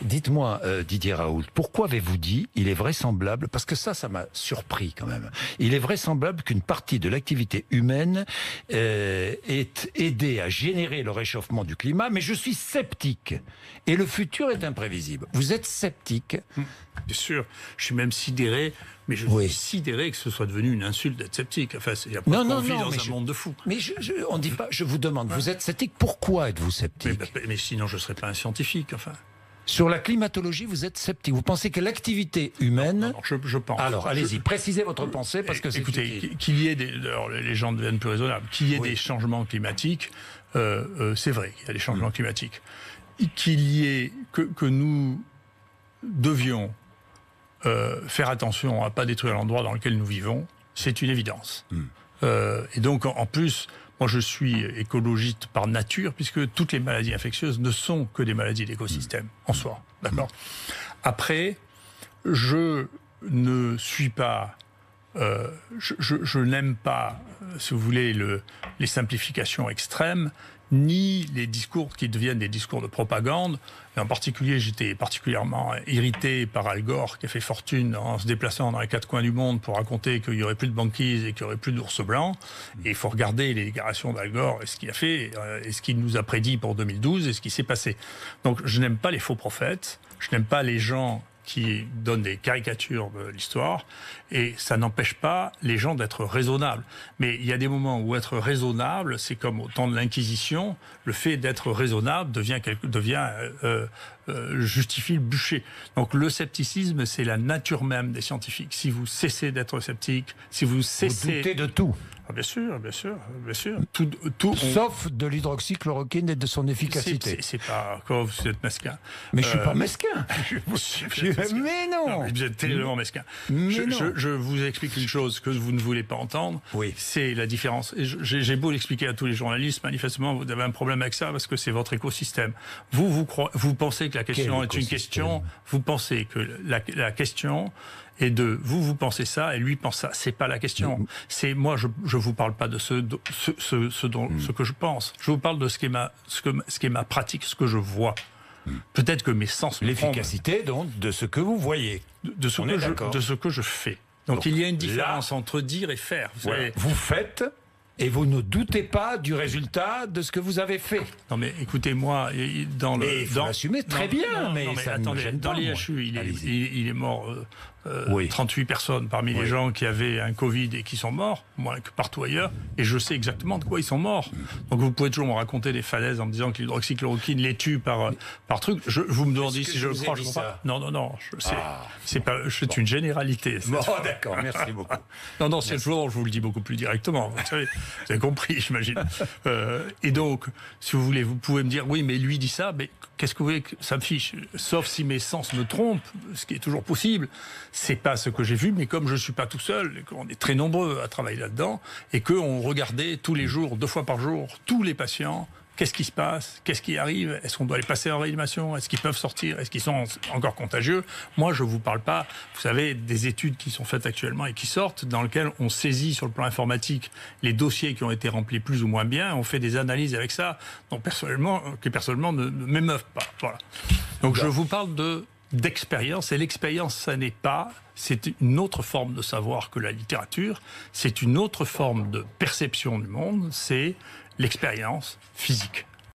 Dites-moi, Didier Raoult, pourquoi avez-vous dit, il est vraisemblable, parce que ça m'a surpris quand même, il est vraisemblable qu'une partie de l'activité humaine ait aidé à générer le réchauffement du climat, mais je suis sceptique. Et le futur est imprévisible. Vous êtes sceptique? Bien sûr, je suis même sidéré, mais je suis sidéré que ce soit devenu une insulte d'être sceptique. Enfin, il y a pas qu'on vit dans un monde de fous. Mais on dit pas, je vous demande, vous êtes sceptique, pourquoi êtes-vous sceptique? Mais sinon, je ne serais pas un scientifique, enfin. Sur la climatologie, vous êtes sceptique. Vous pensez que l'activité humaine... Non, je pense. Alors, allez-y, précisez votre pensée, parce que c'est... Écoutez, qu'il y ait des... Alors, les gens deviennent plus raisonnables. Qu'il y ait des changements climatiques, c'est vrai qu'il y a des changements climatiques. Qu'il y ait... Que nous devions faire attention à ne pas détruire l'endroit dans lequel nous vivons, c'est une évidence. Et donc, en plus... Moi, je suis écologiste par nature, puisque toutes les maladies infectieuses ne sont que des maladies d'écosystème, en soi. D'accord. Après, je ne suis pas... je n'aime pas, si vous voulez, les simplifications extrêmes, ni les discours qui deviennent des discours de propagande. Et en particulier, j'étais particulièrement irrité par Al Gore, qui a fait fortune en se déplaçant dans les quatre coins du monde pour raconter qu'il n'y aurait plus de banquise et qu'il n'y aurait plus d'ours blancs. Et il faut regarder les déclarations d'Al Gore et ce qu'il a fait, et ce qu'il nous a prédit pour 2012 et ce qui s'est passé. Donc je n'aime pas les faux prophètes, je n'aime pas les gens qui donnent des caricatures de l'histoire, et ça n'empêche pas les gens d'être raisonnables. Mais il y a des moments où être raisonnable, c'est comme au temps de l'Inquisition, le fait d'être raisonnable justifie le bûcher. Donc le scepticisme, c'est la nature même des scientifiques. Si vous cessez d'être sceptique, si vous cessez... Vous doutez de tout. Ah, bien sûr. Sauf de l'hydroxychloroquine et de son efficacité. C'est pas... Quand vous êtes mesquin. Mais je suis pas mesquin. Mais non. Vous êtes terriblement mesquin. Je vous explique une chose que vous ne voulez pas entendre. Oui. C'est la différence. J'ai beau l'expliquer à tous les journalistes, manifestement, vous avez un problème avec ça parce que c'est votre écosystème. Vous pensez que la question est une question. Vous pensez que la question... Et vous pensez ça, et lui pense ça. C'est pas la question. C'est moi, je vous parle pas de ce que je pense. Je vous parle de ce qui est ma pratique, ce que je vois. Peut-être que mes sens me trompent. L'efficacité, donc, de ce que vous voyez. De ce que je fais. Donc il y a une différence entre dire et faire. Vous faites... Et vous ne doutez pas du résultat de ce que vous avez fait. Non mais écoutez-moi, dans le... Mais vous l'assumez très bien, mais ça attendez, ne gêne pas. dans l'IHU, il est mort 38 personnes parmi les gens qui avaient un Covid et qui sont morts, moins que partout ailleurs, et je sais exactement de quoi ils sont morts. Donc vous pouvez toujours me raconter des falaises en me disant que l'hydroxychloroquine les tue par truc. Vous me demandez si je le crois, je ne crois pas. Non, c'est une généralité. Bon, d'accord, merci beaucoup. Non, c'est toujours, je vous le dis beaucoup plus directement. Vous savez, vous avez compris, j'imagine. Et donc, si vous voulez, vous pouvez me dire, oui, mais lui dit ça, mais qu'est-ce que vous voulez que ça me fiche? Sauf si mes sens me trompent, ce qui est toujours possible. C'est pas ce que j'ai vu, mais comme je suis pas tout seul, et qu'on est très nombreux à travailler là-dedans, et qu'on regardait tous les jours, 2 fois par jour, tous les patients, qu'est-ce qui se passe? Qu'est-ce qui arrive? Est-ce qu'on doit les passer en réanimation? Est-ce qu'ils peuvent sortir? Est-ce qu'ils sont encore contagieux? Moi, je vous parle pas, vous savez, des études qui sont faiées actuellement et qui sortent, dans lesquelles on saisit sur le plan informatique les dossiers qui ont été remplis plus ou moins bien, on fait des analyses avec ça, qui personnellement ne m'émeuvent pas. Voilà. Donc je vous parle d'expérience, et l'expérience, c'est une autre forme de savoir que la littérature, c'est une autre forme de perception du monde, c'est l'expérience physique.